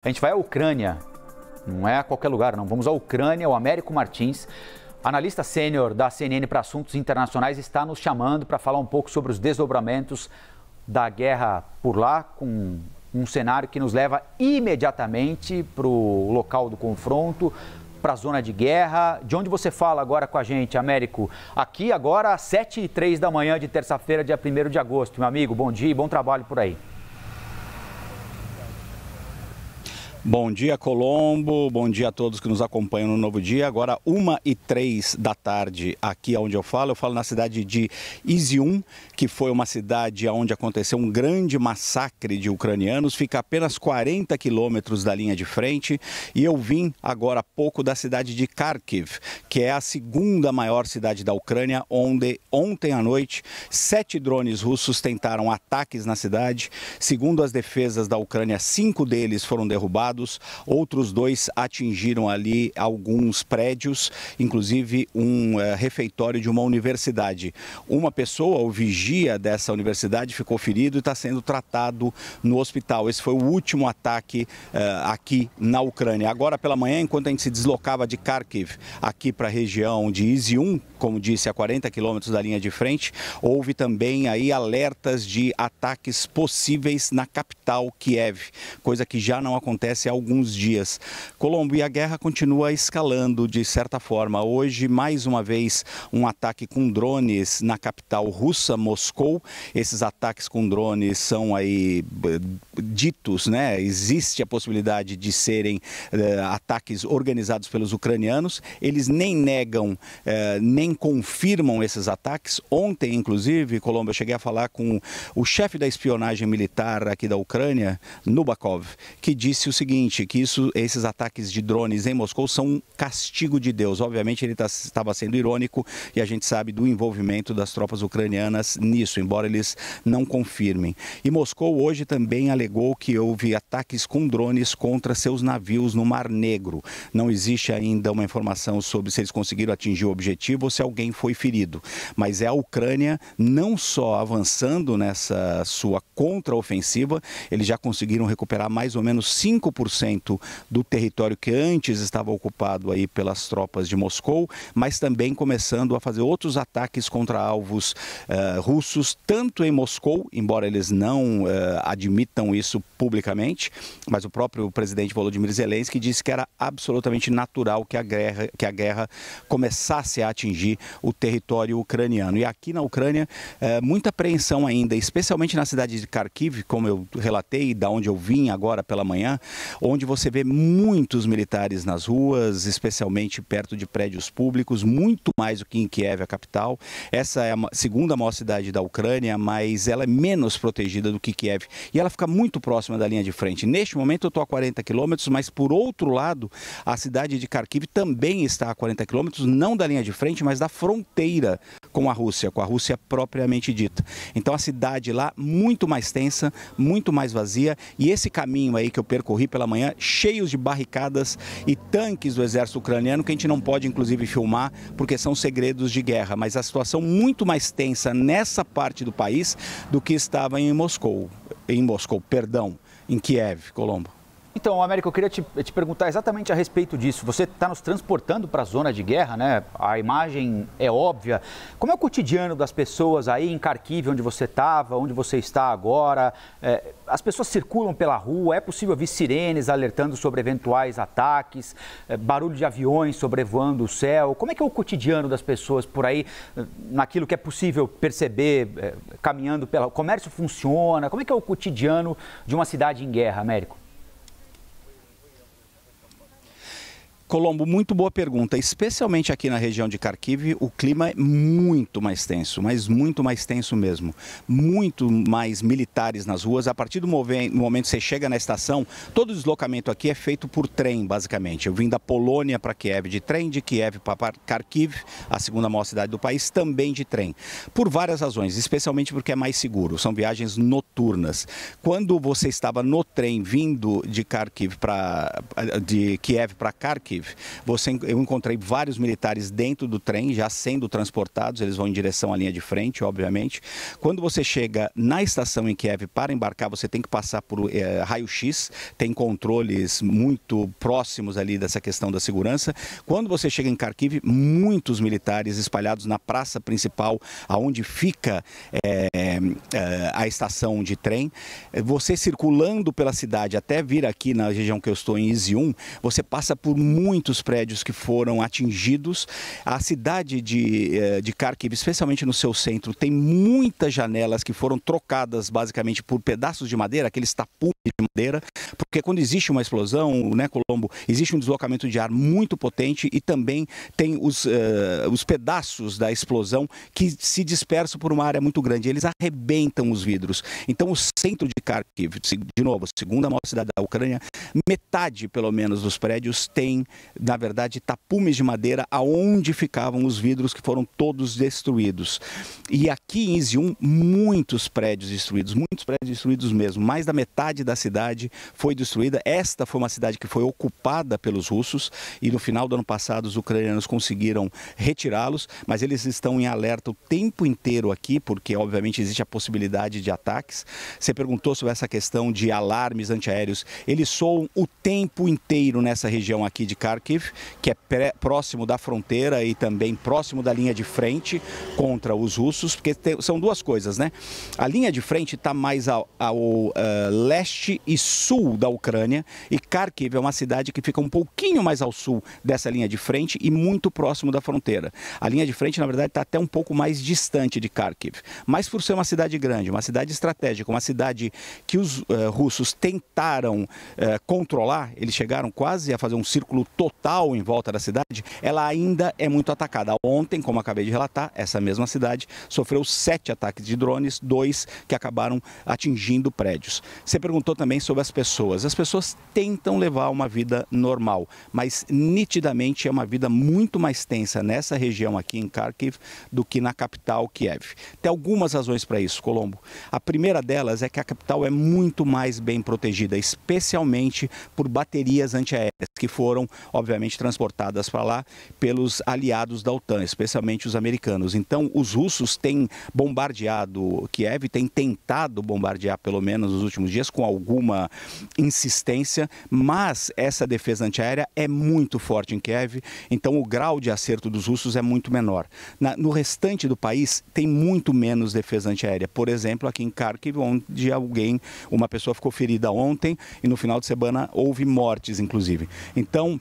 A gente vai à Ucrânia, não é a qualquer lugar, não. Vamos à Ucrânia. O Américo Martins, analista sênior da CNN para assuntos internacionais, está nos chamando para falar um pouco sobre os desdobramentos da guerra por lá, com um cenário que nos leva imediatamente para o local do confronto, para a zona de guerra. De onde você fala agora com a gente, Américo? Aqui agora às 7h03 da manhã de terça-feira, dia 1º de agosto. Meu amigo, bom dia e bom trabalho por aí. Bom dia, Colombo. Bom dia a todos que nos acompanham no Novo Dia. Agora, 1h03 da tarde, aqui onde eu falo na cidade de Izium, que foi uma cidade onde aconteceu um grande massacre de ucranianos. Fica a apenas 40 quilômetros da linha de frente. E eu vim agora há pouco da cidade de Kharkiv, que é a segunda maior cidade da Ucrânia, onde ontem à noite 7 drones russos tentaram ataques na cidade. Segundo as defesas da Ucrânia, 5 deles foram derrubados. Outros 2 atingiram ali alguns prédios, inclusive um refeitório de uma universidade. Uma pessoa, o vigia dessa universidade, ficou ferido e está sendo tratado no hospital. Esse foi o último ataque aqui na Ucrânia. Agora pela manhã, enquanto a gente se deslocava de Kharkiv aqui para a região de Izium, como disse, a 40 quilômetros da linha de frente, houve também aí alertas de ataques possíveis na capital, Kiev, coisa que já não acontece há alguns dias. Colombo, e a guerra continua escalando de certa forma. Hoje, mais uma vez, um ataque com drones na capital russa, Moscou. Esses ataques com drones são aí ditos, né? Existe a possibilidade de serem ataques organizados pelos ucranianos. Eles nem negam, nem confirmam esses ataques. Ontem, inclusive, Colombo, eu cheguei a falar com o chefe da espionagem militar aqui da Ucrânia, Nubakov, que disse o seguinte, que esses ataques de drones em Moscou são um castigo de Deus. Obviamente ele estava sendo irônico e a gente sabe do envolvimento das tropas ucranianas nisso, embora eles não confirmem. E Moscou hoje também alegou que houve ataques com drones contra seus navios no Mar Negro. Não existe ainda uma informação sobre se eles conseguiram atingir o objetivo ou se alguém foi ferido. Mas é a Ucrânia não só avançando nessa sua contraofensiva, eles já conseguiram recuperar mais ou menos 5% do território que antes estava ocupado aí pelas tropas de Moscou, mas também começando a fazer outros ataques contra alvos russos, tanto em Moscou, embora eles não admitam isso publicamente, mas o próprio presidente Volodymyr Zelensky disse que era absolutamente natural que a guerra começasse a atingir o território ucraniano. E aqui na Ucrânia, muita apreensão ainda, especialmente na cidade de Kharkiv, como eu relatei, da onde eu vim agora pela manhã, onde você vê muitos militares nas ruas, especialmente perto de prédios públicos, muito mais do que em Kiev, a capital. Essa é a segunda maior cidade da Ucrânia, mas ela é menos protegida do que Kiev. E ela fica muito próxima da linha de frente. Neste momento eu estou a 40 quilômetros, mas por outro lado, a cidade de Kharkiv também está a 40 quilômetros, não da linha de frente, mas da fronteira com a Rússia propriamente dita. Então a cidade lá muito mais tensa, muito mais vazia, e esse caminho aí que eu percorri pela manhã, cheios de barricadas e tanques do exército ucraniano, que a gente não pode inclusive filmar, porque são segredos de guerra, mas a situação muito mais tensa nessa parte do país do que estava em Kiev, Colombo. Então, Américo, eu queria te perguntar exatamente a respeito disso. Você está nos transportando para a zona de guerra, né? A imagem é óbvia. Como é o cotidiano das pessoas aí em Kharkiv, onde você estava, onde você está agora? As pessoas circulam pela rua, é possível ouvir sirenes alertando sobre eventuais ataques, barulho de aviões sobrevoando o céu. Como é que é o cotidiano das pessoas por aí, naquilo que é possível perceber, caminhando pela... O comércio funciona? Como é que é o cotidiano de uma cidade em guerra, Américo? Colombo, muito boa pergunta. Especialmente aqui na região de Kharkiv, o clima é muito mais tenso, mas muito mais tenso mesmo. Muito mais militares nas ruas. A partir do momento que você chega na estação, todo o deslocamento aqui é feito por trem, basicamente. Eu vim da Polônia para Kiev de trem, de Kiev para Kharkiv, a segunda maior cidade do país, também de trem. Por várias razões, especialmente porque é mais seguro. São viagens noturnas. Quando você estava no trem vindo de Kiev para Kharkiv, Kharkiv. Eu encontrei vários militares dentro do trem, já sendo transportados, eles vão em direção à linha de frente, obviamente. Quando você chega na estação em Kiev para embarcar, você tem que passar por raio-x, tem controles muito próximos ali dessa questão da segurança. Quando você chega em Kharkiv, muitos militares espalhados na praça principal, aonde fica a estação de trem. Você circulando pela cidade até vir aqui na região que eu estou, em Izium, você passa por muitos prédios que foram atingidos. A cidade de Kharkiv, especialmente no seu centro, tem muitas janelas que foram trocadas basicamente por pedaços de madeira, aqueles tapumes de madeira, porque quando existe uma explosão, né, Colombo, existe um deslocamento de ar muito potente e também tem os pedaços da explosão que se dispersam por uma área muito grande. Eles arrebentam os vidros. Então, o centro de Kharkiv, de novo, segunda maior cidade da Ucrânia, metade, pelo menos, dos prédios tem, na verdade, tapumes de madeira aonde ficavam os vidros que foram todos destruídos. E aqui em Izium, muitos prédios destruídos mesmo. Mais da metade da cidade foi destruída. Esta foi uma cidade que foi ocupada pelos russos e no final do ano passado os ucranianos conseguiram retirá-los, mas eles estão em alerta o tempo inteiro aqui, porque obviamente existe a possibilidade de ataques. Você perguntou sobre essa questão de alarmes antiaéreos. Eles soam o tempo inteiro nessa região aqui de Kharkiv, que é próximo da fronteira e também próximo da linha de frente contra os russos, porque são duas coisas, né? A linha de frente está mais ao leste e sul da Ucrânia e Kharkiv é uma cidade que fica um pouquinho mais ao sul dessa linha de frente e muito próximo da fronteira. A linha de frente, na verdade, está até um pouco mais distante de Kharkiv, mas por ser uma cidade grande, uma cidade estratégica, uma cidade que os russos tentaram controlar, eles chegaram quase a fazer um círculo total em volta da cidade, ela ainda é muito atacada. Ontem, como acabei de relatar, essa mesma cidade sofreu 7 ataques de drones, 2 que acabaram atingindo prédios. Você perguntou também sobre as pessoas. As pessoas tentam levar uma vida normal, mas nitidamente é uma vida muito mais tensa nessa região aqui em Kharkiv do que na capital Kiev. Tem algumas razões para isso, Colombo. A primeira delas é que a capital é muito mais bem protegida, especialmente por baterias antiaéreas que foram, obviamente, transportadas para lá pelos aliados da OTAN, especialmente os americanos. Então, os russos têm bombardeado Kiev, têm tentado bombardear, pelo menos nos últimos dias, com alguma insistência, mas essa defesa antiaérea é muito forte em Kiev, então o grau de acerto dos russos é muito menor. No restante do país, tem muito menos defesa antiaérea. Por exemplo, aqui em Kharkiv, onde uma pessoa ficou ferida ontem e no final de semana houve mortes, inclusive. Então,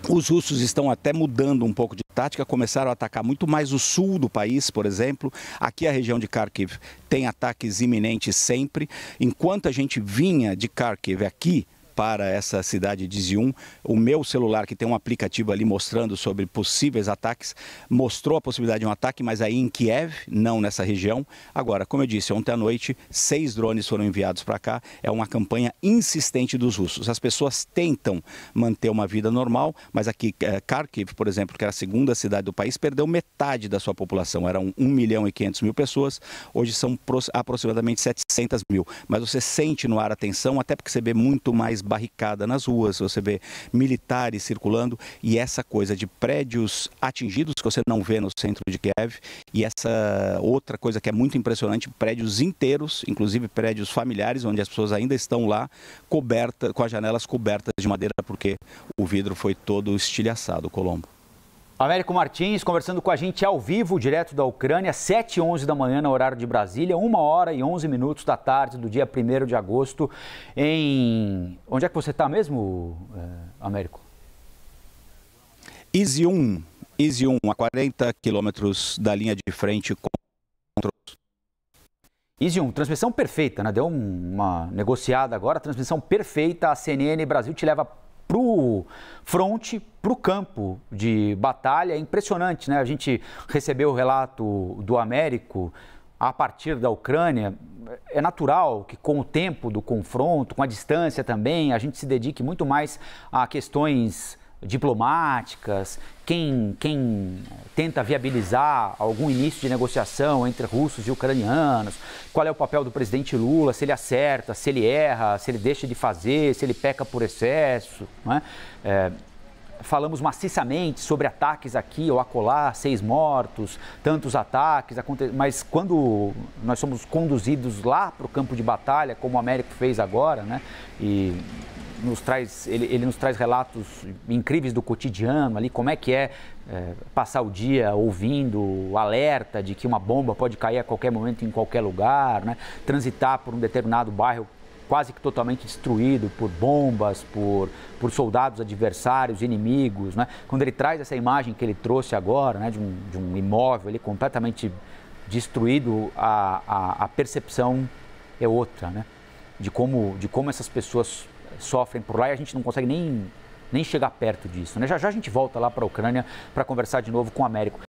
os russos estão até mudando um pouco de tática, começaram a atacar muito mais o sul do país, por exemplo. Aqui a região de Kharkiv tem ataques iminentes sempre. Enquanto a gente vinha de Kharkiv aqui para essa cidade de Izium, o meu celular, que tem um aplicativo ali mostrando sobre possíveis ataques, mostrou a possibilidade de um ataque, mas aí em Kiev, não nessa região. Agora, como eu disse, ontem à noite, 6 drones foram enviados para cá. É uma campanha insistente dos russos. As pessoas tentam manter uma vida normal, mas aqui, Kharkiv, por exemplo, que era a segunda cidade do país, perdeu metade da sua população. Eram 1.500.000 pessoas, hoje são aproximadamente 700 mil. Mas você sente no ar a tensão, até porque você vê muito mais barricada nas ruas, você vê militares circulando e essa coisa de prédios atingidos que você não vê no centro de Kiev e essa outra coisa que é muito impressionante, prédios inteiros, inclusive prédios familiares, onde as pessoas ainda estão lá com as janelas cobertas de madeira porque o vidro foi todo estilhaçado, Colombo. Américo Martins conversando com a gente ao vivo, direto da Ucrânia, 7h11 da manhã, no horário de Brasília, 1h11 da tarde do dia 1º de agosto, Onde é que você está mesmo, Américo? Izium, a 40 quilômetros da linha de frente contra os... Izium, transmissão perfeita, né? Deu uma negociada agora, transmissão perfeita, a CNN Brasil te leva para o fronte, para o campo de batalha. É impressionante, né? A gente recebeu o relato do Américo a partir da Ucrânia. É natural que com o tempo do confronto, com a distância também, a gente se dedique muito mais a questões diplomáticas, quem tenta viabilizar algum início de negociação entre russos e ucranianos, qual é o papel do presidente Lula, se ele acerta, se ele erra, se ele deixa de fazer, se ele peca por excesso, não é? falamos maciçamente sobre ataques aqui ou acolá, 6 mortos, tantos ataques, mas quando nós somos conduzidos lá para o campo de batalha, como o Américo fez agora, né? E ele nos traz relatos incríveis do cotidiano ali, como é que passar o dia ouvindo o alerta de que uma bomba pode cair a qualquer momento em qualquer lugar, né? Transitar por um determinado bairro quase que totalmente destruído por bombas, por soldados adversários, inimigos, né? Quando ele traz essa imagem que ele trouxe agora, né, de um imóvel ali completamente destruído, a percepção é outra, né? De como essas pessoas sofrem por lá e a gente não consegue nem chegar perto disso, né? Já já a gente volta lá para a Ucrânia para conversar de novo com o Américo.